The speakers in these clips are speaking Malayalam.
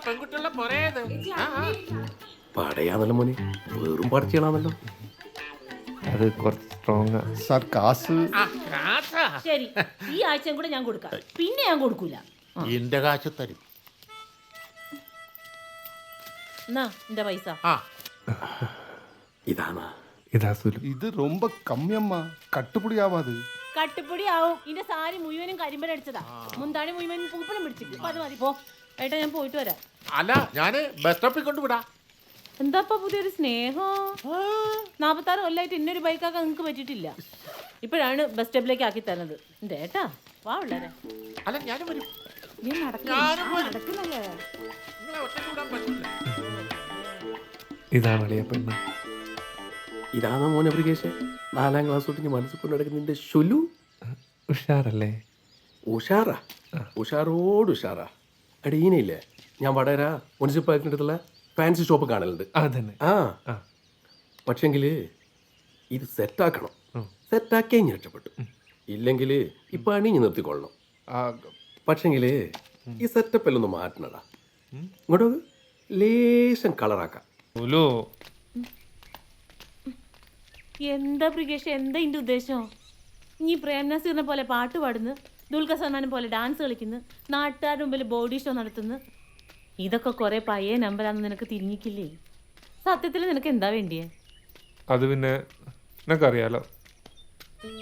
പെൺകുട്ടികളുടെ പൊരയത് പടയാന്നല്ലോ മോനെ, വെറും പടച്ചിയാണല്ലോ. അത് കുറച്ച് സ്ട്രോങ്. സാർ കാശ് ശരി, ഈ ആഴ്ചയും കൂടെ ഞാൻ കൊടുക്കാം, പിന്നെ ഞാൻ കൊടുക്കൂല. എന്റെ കാശ് തരും. എന്നാ എന്റെ പൈസ. ഇതാ സുലു. ഇത് ரொம்ப കമ്മിയമ്മ, കട്ടുപൊടി ആവാത്. കട്ടിപ്പൊടി ആവും. ഇതിന്റെ സാരി മുഴുവനും കരിമ്പലടിച്ചതാ, മുന്താണി മുഴുവനും പൂപ്പണം പിടിച്ചിട്ട്. അത് മതി, പോ ഏട്ടാ, ഞാൻ പോയിട്ട് വരാം. അല്ല, ഞാന് ബസ് സ്റ്റോപ്പിൽ കൊണ്ടുവിടാ. എന്താപ്പാ പുതിയൊരു സ്നേഹം? 46 കൊല്ലായിട്ട് ഇന്നൊരു ബൈക്കാക്കാൻ നിങ്ങൾക്ക് പറ്റിയിട്ടില്ല. ഇപ്പോഴാണ് ബസ് സ്റ്റോപ്പിലേക്ക് ആക്കി തരുന്നത്. എന്റെ ഏട്ടാ, വാ ഉള്ളരെ. അല്ല, ഞാനും വരും. നിങ്ങളെ ഒറ്റയ്ക്ക് വിടാൻ പറ്റില്ല. ഇതാണ് അളിയ പെണ്ണ്. ഇതാണോ മോനെ ബ്രിഗേഷ്? 4ാം ക്ലാസ് തൊട്ട് മനസ്സിൽ കൊണ്ട് നടക്കുന്ന നിന്റെ ഷുലു. ഉഷാറല്ലേ? ഉഷാറാ, ഉഷാറോട് ഉഷാറാ. അടീനയില്ലേ, ഞാൻ വടകര മുനിസിപ്പാലിറ്റിൻ്റെ അടുത്തുള്ള ഫാൻസി ഷോപ്പ് കാണലുണ്ട്. അതന്നെ. പക്ഷെങ്കിൽ ഇത് സെറ്റാക്കണം. സെറ്റാക്കിയേ ഞാൻ രക്ഷപ്പെട്ടു. ഇല്ലെങ്കിൽ ഇപ്പം അണിഞ്ഞ് നിർത്തിക്കൊള്ളണം. പക്ഷെങ്കിൽ ഈ സെറ്റപ്പ് എല്ലാം ഒന്ന് മാറ്റണടാ. ഇങ്ങോട്ട് ലേശം കളറാക്കാം. എന്താ പ്രികേഷ്, എന്താ ഇതിന്റെ ഉദ്ദേശം? നീ പ്രേം നസീറിനെ പോലെ പാട്ട് പാടുന്നു, ദുൽഖർ സൽമാനെ പോലെ ഡാൻസ് കളിക്കുന്നു, നാട്ടുകാരുടെ മുമ്പിൽ ബോഡി ഷോ നടത്തുന്നു. ഇതൊക്കെ കുറെ പഴയ നമ്പറാന്ന് നിനക്ക് തിരിഞ്ഞിക്കില്ലേ? സത്യത്തിൽ നിനക്ക് എന്താ വേണ്ടിയേ? അത് പിന്നെ നിനക്കറിയാലോ,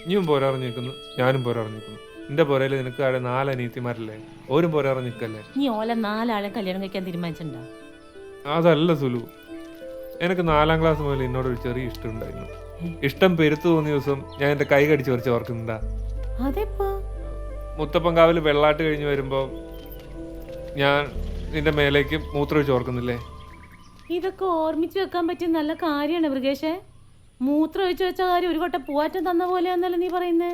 നീയും പോരാറിഞ്ഞിരിക്കുന്നു, ഞാനും പോരാറിഞ്ഞിരിക്കുന്നു. എന്റെ പോരയിൽ നിനക്ക് അവിടെ 4 അനിയത്തിമാരല്ലേ, ഓരും പോരാറിഞ്ഞിക്കല്ലേ. നീ ഓല 4 ആളെ കല്യാണം കഴിക്കാൻ തീരുമാനിച്ചിട്ടുണ്ടോ? അതല്ല സുലു, എനിക്ക് 4ാം ക്ലാസ് മുതൽ എന്നോടൊരു ചെറിയ ഇഷ്ടം ഉണ്ടായിരുന്നു. ഇഷ്ടം പെരുത്തു തോന്നിയ ദിവസം ഞാൻ എൻ്റെ കൈ കടിച്ച് കുറച്ച് ഓർക്കുന്നുണ്ടാ. മുത്തപ്പൻകാവിൽ വെള്ളാട്ട് കഴിഞ്ഞ് വരുമ്പോൾ ഞാൻ നിന്റെ മേലേക്ക് മൂത്രമൊഴിച്ച് ഓർക്കുന്നില്ലേ? ഇതൊക്കെ ഓർമ്മിച്ച് വെക്കാൻ പറ്റിയ നല്ല കാര്യമാണ് മൃഗേഷേ. മൂത്രം ഒഴിച്ചു വെച്ച കാര്യം ഒരു കൊട്ട പൂവാറ്റം തന്ന പോലെയാന്നല്ലോ നീ പറയുന്നേ.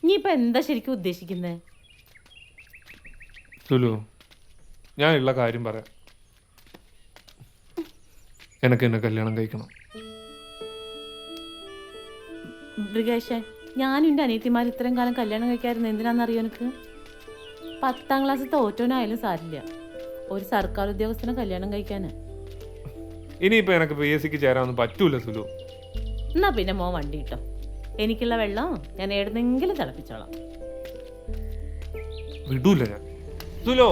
നീ ഇപ്പൊ എന്താ ശരിക്കും ഉദ്ദേശിക്കുന്നേ? സുലു, ഞാൻ ഉള്ള കാര്യം പറയാം. എനക്ക് എന്നെ കല്യാണം കഴിക്കണം. മൃഗേഷേ, ഞാനും എൻ്റെ അനിയത്തിമാർ ഇത്രയും കാലം കല്യാണം കഴിക്കാറുണ്ട് എന്തിനാണെന്നറിയോ എനിക്ക്? 10ാം ക്ലാസ് തോറ്റോനായാലും സാരില്ല, ഒരു സർക്കാർ ഉദ്യോഗസ്ഥനെ കല്യാണം കഴിക്കാന്. ഇനിയിപ്പോ എനിക്ക് PSCക്ക് ചേരാനൊന്നും പറ്റൂല സുലു. എന്നാ പിന്നെ മോൻ വണ്ടി കിട്ടോ, എനിക്കുള്ള വെള്ളം ഞാൻ എവിടുന്നെങ്കിലും തിളപ്പിച്ചോളാം. വിടൂല ഞാൻ സുലു.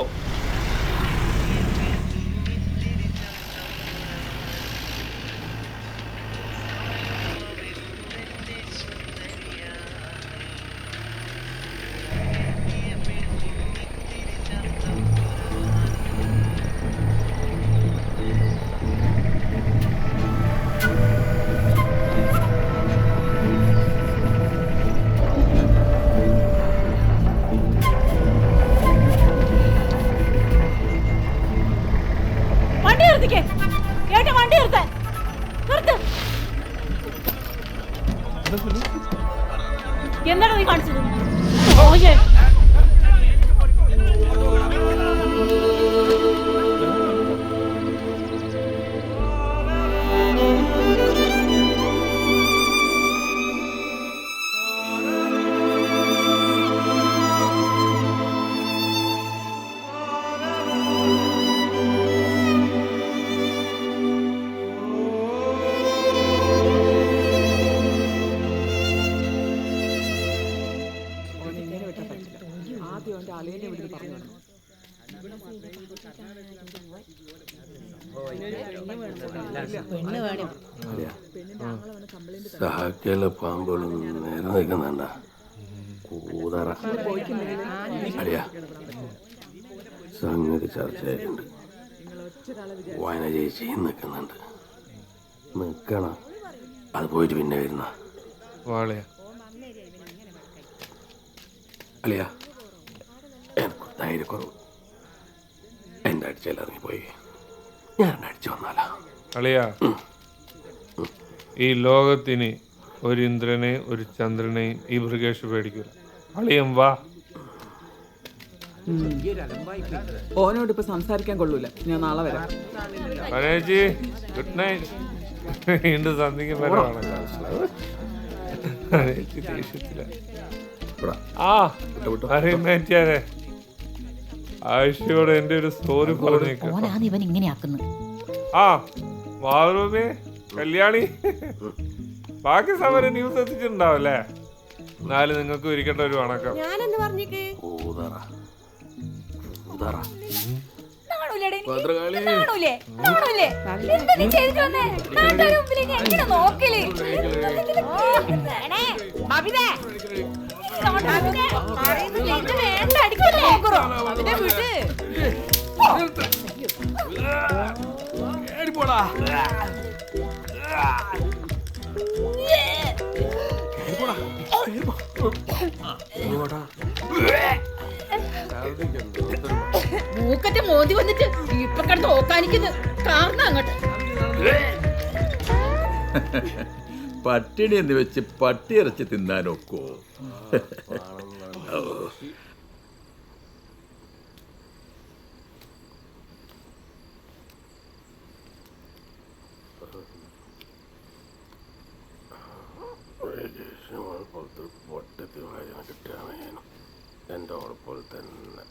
എന്താണ് നീ കാണിച്ചത്? സഹാക്കിയുള്ള പാമ്പുകളും നേരെ നിൽക്കുന്നുണ്ട കൂതറ. അടിയാ, സംഗതി ചർച്ചയായിട്ടുണ്ട്. വായന ചേച്ചി നിൽക്കുന്നുണ്ട്. നിൽക്കണം, അത് പോയിട്ട് പിന്നെ വരുന്ന വാളയാ. അളിയാ, എനിക്ക് ധൈര്യക്കുറവ്. എൻ്റെ അടിച്ചയിൽ ഇറങ്ങിപ്പോയി, ഞാൻ അടിച്ചു വന്നാലാ. അളിയാ, ഈ ലോകത്തിന് ഒരു ഇന്ദ്രനെ ഒരു ചന്ദ്രനെയും ഈ മൃഗേഷ് പേടിക്കില്ല. അളിയം വാ. ഓനോട് ഇപ്പൊ സംസാരിക്കാൻ കൊള്ളൂല, ഞാൻ നാളെ വരാം. Good night. വീണ്ടും സന്ധിക്ക് വരാണല്ലോ. ദേഷ്യത്തില. ആ അറിയാൻ ആയിഷയോട് എന്റെ ഒരു സ്റ്റോറി പറഞ്ഞേക്കാം. ഓനാണ് ഇവൻ ഇങ്ങനെ ആക്കുന്നത്. ആ മാറൂമേ കല്യാണി, ബാക്കി സമയം ന്യൂസ് എത്തിച്ചിട്ടുണ്ടാവല്ലേ? എന്നാലും നിങ്ങൾക്ക് ഇരിക്കട്ടെ ഒരു വണക്കം. ഞാനെന്ന് പറഞ്ഞേക്ക് ഊതറ ഊതറ നാണൂലെടി എനിക്ക്? നാണൂലേ? നാണൂലേ? എന്താ നീ ചെയ്തിട്ട് വന്നേ? നാട്ടുകാരുടെ മുമ്പിൽ ഇനി എങ്ങനെ നോക്കല്? ബബിതേ, പറയുന്നില്ല, ഇത് വേണ്ട, അടിക്കാൻ നോക്കറോ? ബബിതേ വിട്. മൂക്കറ്റ മോന്തി വന്നിട്ട് ഇപ്പൊ കിടന്ന് ഓക്കാനിക്കുന്നു. കാരണം അങ്ങോട്ട് പട്ടിണി എന്ന് വെച്ച് പട്ടി ഇറച്ചി തിന്നാനൊക്കോ? പൊട്ടത്തി വായന കിട്ടുകയാണ് ഞാനും എൻ്റെ ഉറപ്പോലെ തന്നെ.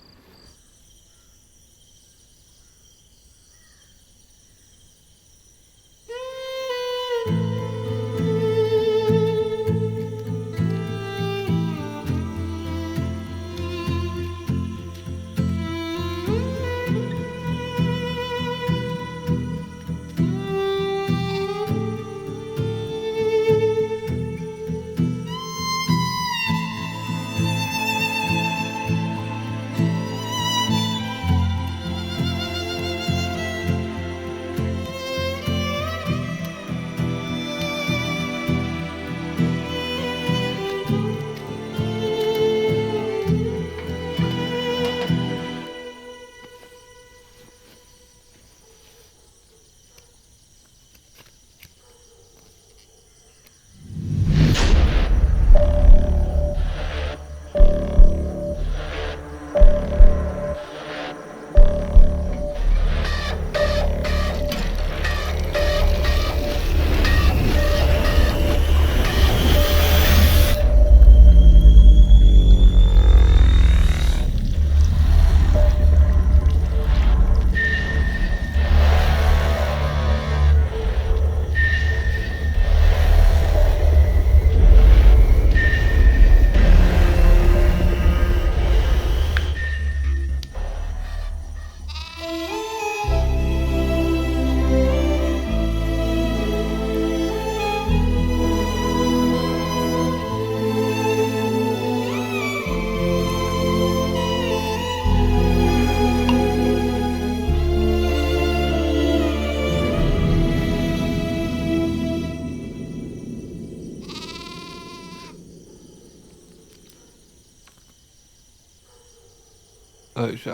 ആയിഷ,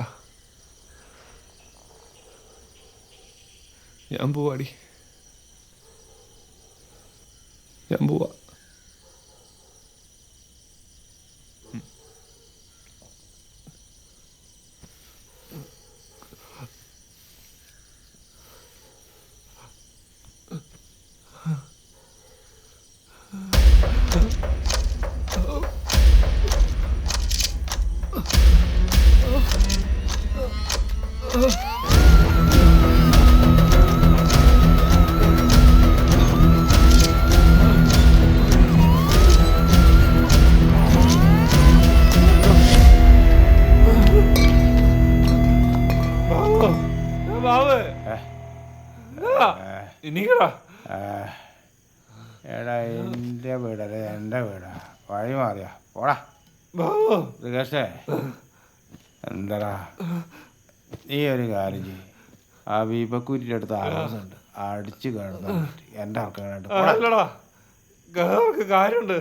ഞാൻ പോവാടി, ഞാൻ പോവാ. എടാ എൻ്റെ വീടല്ലേ എൻ്റെ വീടാ, വഴി മാറിയാ പോടാ. മൃഗേഷേ, എന്താടാ നീ ഒരു കാര്യം ചെയ്യും, ആ വീപ്പക്കൂരിൻ്റെ അടുത്ത് ആളുണ്ട്, അടിച്ചു കാണുന്ന എൻ്റെ ആൾക്കാരായിട്ട് കാര്യമുണ്ട്.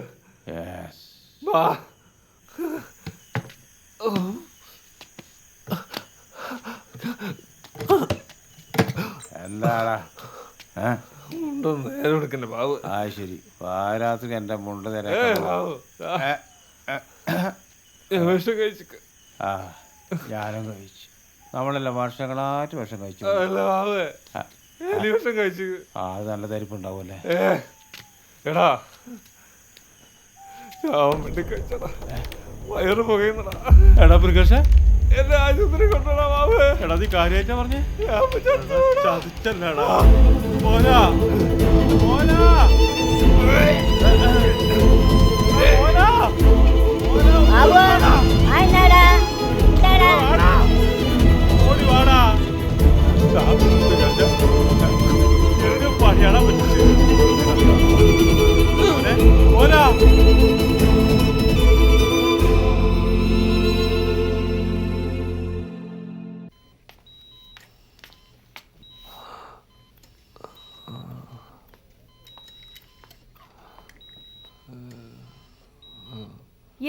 എന്താടാ? നേരെ കൊടുക്കണ്ടേ ബാബു? ആ ശരി, പാരാത്രി എൻ്റെ മുണ്ട് തരാ. ആ ഞാനും കഴിച്ചു, നമ്മളെല്ലാം വർഷങ്ങളായിട്ട് വിഷം കഴിച്ചു. ആ അത് നല്ല തരിപ്പുണ്ടാവൂല്ലേ? എടാ വയറ് പുകയുന്നടാ. എടാ മൃഗേഷേ, എന്നെ ആശുപത്രി കൊണ്ടുപോടാ ബാബു. എടാ നീ കാര്യമായിട്ടാ പറഞ്ഞേ? ഞാൻ ഇപ്പൊ ചത്തുപോടാ. ചതിച്ചല്ലടാ. മോനാ മോനാ മോനാ ഓടി വാടാ. പണിയാടാ പറ്റിച്ച്. മോനാ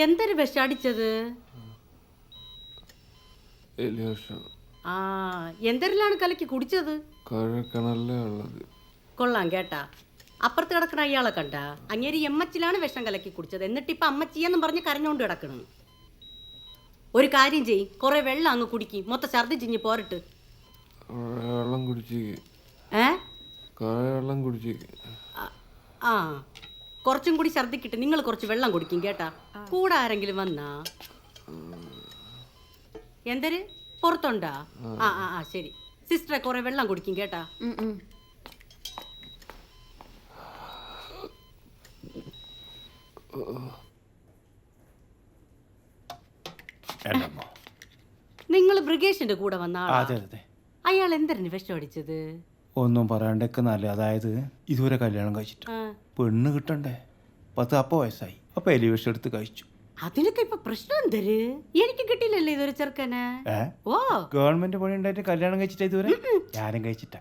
എന്തൊരു വിഷാടിച്ചത്? ആ എന്തെല്ലാം കലക്കി കുടിച്ചത്? കഴക്കണല്ലേ ഉള്ളത്. കൊള്ളാം കേട്ടാ. അപ്പുറത്ത് കിടക്കണ അയാളെ കണ്ട അങ്ങേരി എമ്മച്ചിലാണ് വിഷം കലക്കി കുടിച്ചത്. എന്നിട്ടിപ്പൊ അമ്മച്ചിയെന്നും പറഞ്ഞ് കരഞ്ഞോണ്ട് കിടക്കണം. ഒരു കാര്യം ചെയ്, കുറെ വെള്ളം അങ്ങ് കുടിക്കി, മൊത്തം ഛർദിച്ചിഞ്ഞ് പോരട്ട്. വെള്ളം കുടിച്ച് വെള്ളം കുടിച്ച് ആ കുറച്ചും കൂടി ഛർദിക്കിട്ട് നിങ്ങൾ കുറച്ച് വെള്ളം കുടിക്കും കേട്ടാ. കൂടെ ആരെങ്കിലും വന്നാ എന്തര് പുറത്തുണ്ടാ? ആ ആ ആ ശരി. സിസ്റ്ററെ കുറെ വെള്ളം കുടിക്കും കേട്ടാ. നിങ്ങൾ ബ്രിഗേഷിന്റെ കൂടെ വന്ന അയാൾ എന്തരന് വിഷം അടിച്ചത്? ഒന്നും പറയാണ്ടൊക്കെന്നല്ല. അതായത് ഇതുവരെ കല്യാണം കഴിച്ചിട്ട് പെണ്ണ് കിട്ടണ്ടേ? 10 വയസ്സായി. അപ്പൊ എലിവേഷൻ എടുത്ത് കഴിച്ചു. അതിനൊക്കെ ഇപ്പൊ പ്രശ്നം എന്തര്? എനിക്ക് കിട്ടിയില്ലല്ലേ ഇതൊരു ചെറുക്കന്. ഓ ഗവൺമെന്റ് പണി ഉണ്ടായിട്ട് കല്യാണം കഴിച്ചിട്ട് ഇതുവരെ ഞാനും കഴിച്ചിട്ട.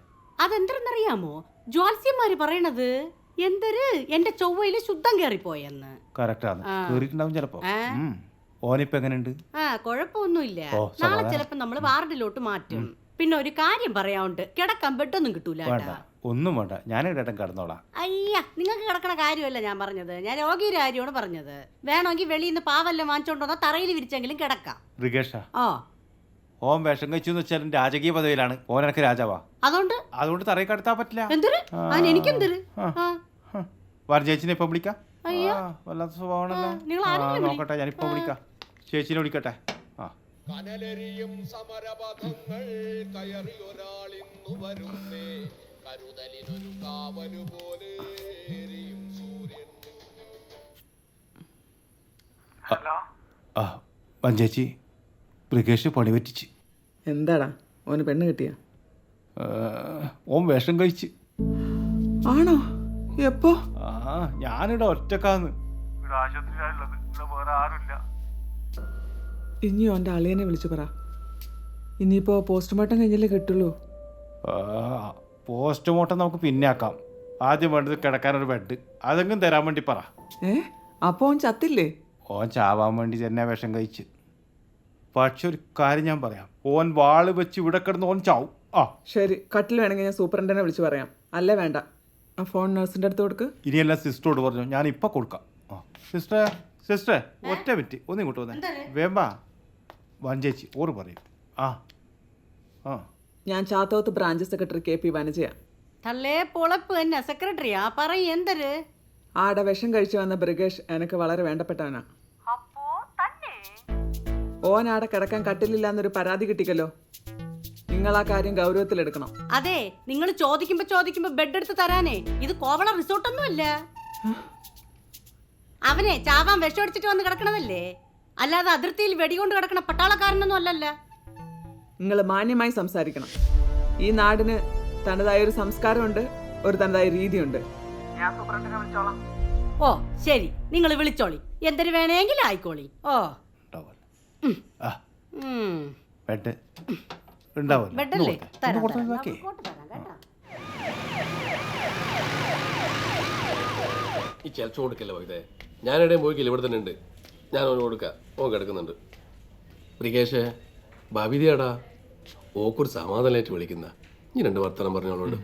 അതെന്തരെന്നറിയാമോ? ജ്വാത്സ്യന്മാര് പറയണത് എന്തര് എന്റെ ചൊവ്വയില് ശുദ്ധം കേറിപ്പോയെന്ന്. കറക്റ്റാണ്, കേറിയിട്ടുണ്ടാവും ചിലപ്പോ. ഓനിപ്പോ എങ്ങനെയുണ്ട്? ആ കുഴപ്പമൊന്നുമില്ല. നാളെ ചിലപ്പോ നമ്മള് വാർഡിലോട്ട് മാറ്റും. പിന്നെ ഒരു കാര്യം പറയാനുണ്ട്, കിടക്കാൻ ബെഡൊന്നും കിട്ടൂല. ഒന്നും വേണ്ട, ഞാൻ ഇടം കിടന്നോളാം. അയ്യ നിങ്ങൾക്ക് കിടക്കണ കാര്യമല്ല ഞാൻ പറഞ്ഞത്, ഞാൻ രോഗിയുടെ കാര്യമാണ് പറഞ്ഞത്. വേണമെങ്കിൽ വെളിയിൽ നിന്ന് പാവെല്ലാം വാങ്ങിച്ചോണ്ടോ തറയിൽ വിരിച്ചെങ്കിലും കിടക്കാം. ഓൻ വിഷം കഴിച്ചു എന്ന് വെച്ചാൽ രാജകീയ പദവിയിലാണ്. ഓൻ എനിക്ക് രാജാവാ. അതുകൊണ്ട് തറയിൽ കടത്താൻ പറ്റില്ല. എനിക്കെന്തര് ചേച്ചിനെ ഇപ്പൊ വിളിക്കാം. വല്ലാത്ത സ്വഭാവമാണല്ലോ. നോക്കട്ടെ, ഞാനിപ്പോ വിളിക്കാം. ചേച്ചിനെ വിളിക്കട്ടെ. കനലെറിയും സമരപഥങ്ങൾ കയറിയൊരാളിന്നു വരുന്നേ, കരുതലിനൊരു കാവലു പോലെ എരിയും സൂര്യൻ. ചേച്ചി, ബ്രിഗേഷ് പണി പറ്റിച്ച്. എന്താടാ ഓന് പെണ്ണ് കിട്ടിയ? ഓൻ വിഷം കഴിച്ച്. ആണോ? എപ്പോ? ഞാനിവിടെ ഒറ്റക്കാന്ന്. ഇനി ഓൻ്റെ അളിയനെ വിളിച്ചു പറ. ഇനിയിപ്പോ പോസ്റ്റ്മോർട്ടം കഴിഞ്ഞല്ലേ കിട്ടുള്ളൂ. പോസ്റ്റ്മോർട്ടം നമുക്ക് പിന്നെ ആക്കാം. ആദ്യം വേണ്ടത് കിടക്കാനൊരു ബെഡ്. അതെങ്കിലും തരാൻ വേണ്ടി പറ. അപ്പൊ ഓൻ ചത്തില്ലേ? ഓൻ ചാവാൻ വേണ്ടി തന്നെ വിഷം കഴിച്ച്. പക്ഷെ ഒരു കാര്യം ഞാൻ പറയാം, ഓൻ വാള് വെച്ച് ഇവിടെ കിടന്ന് ഓൻ ചാവും. ശരി, കട്ടിൽ വേണമെങ്കിൽ ഞാൻ സൂപ്രണ്ടനെ വിളിച്ച് പറയാം. അല്ലേ വേണ്ട, ആ ഫോൺ നഴ്സിന്റെ അടുത്ത് കൊടുക്ക്. ഇനിയെല്ലാം സിസ്റ്ററോട് പറഞ്ഞു, ഞാൻ ഇപ്പൊ കൊടുക്കാം. സിസ്റ്ററെ ഒറ്റ മിനിറ്റ് ഒന്ന് ഇങ്ങോട്ട് വന്നേ. വേമ്പാ വഞ്ചേച്ചി ഓറ് പറയും. ഞാൻ ചാത്തോത്ത് ബ്രാഞ്ച് സെക്രട്ടറി KP വനജയാ. സെക്രട്ടറിയാ പറയും എന്തര്? ആടെ വിഷം കഴിച്ചു വന്ന ബ്രിഗേഷ് എനിക്ക് വളരെ വേണ്ടപ്പെട്ടവനാ. ഓൻ ആടെ കിടക്കാൻ കട്ടിലില്ലാന്നൊരു പരാതി കിട്ടിക്കല്ലോ. നിങ്ങൾ ആ കാര്യം ഗൗരവത്തിലെടുക്കണം. അതെ, നിങ്ങൾ ചോദിക്കുമ്പോ ബെഡ് എടുത്ത് തരാനേ. ഇത് കോവള റിസോർട്ടൊന്നും അല്ല. അവനെ ചാവാൻ വിഷമടിച്ചിട്ട് വന്ന് കിടക്കണതല്ലേ, അല്ലാതെ അതിർത്തിയിൽ വെടികൊണ്ട് കിടക്കണ പട്ടാളക്കാരനൊന്നും അല്ലല്ല. നിങ്ങൾ മാന്യമായി സംസാരിക്കണം. ഈ നാടിന് തനതായ ഒരു സംസ്കാരമുണ്ട്, ഒരു തനതായ രീതിയുണ്ട്. ഓ ശരി, നിങ്ങൾ വിളിച്ചോളി, എന്തൊരു വേണമെങ്കിലും ആയിക്കോളി. ഓ ബെഡല്ലേ ഈ ചിലച്ചു കൊടുക്കല്ലേ പോയതേ. ഞാനിടയും പോയിക്കില്ല, ഇവിടെ തന്നെ ഉണ്ട്. ഞാൻ ഓന് കൊടുക്കാം, ഓൻ കിടക്കുന്നുണ്ട്. ബ്രിഗേഷേ ഭാവിതയാടാ, ഓക്കൊരു സമാധാനമായിട്ട് വിളിക്കുന്ന. ഇനി 2 വർത്തമാനം പറഞ്ഞോളോണ്ട്.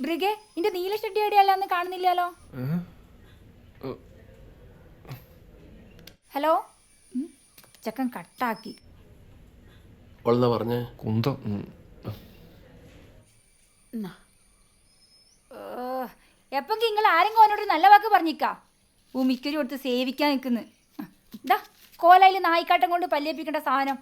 ബ്രിഗേ, നിന്റെ നീല ഷെഡ്ഡി എവിടെയല്ലാന്ന് കാണുന്നില്ലല്ലോ. ഹലോ, ചക്കൻ കട്ടാക്കി. ഓളെന്നാ പറഞ്ഞേ? കുന്തം. എപ്പൊക്കെ നിങ്ങൾ ആരെങ്കിലും അവനോട് നല്ല വാക്ക് പറഞ്ഞിക്കാ. ഭൂമിക്കൊരു കൊടുത്ത് സേവിക്കാൻ നിൽക്കുന്നു. കോലയിൽ നായിക്കാട്ടം കൊണ്ട് പല്ലേപ്പിക്കേണ്ട സാധനം.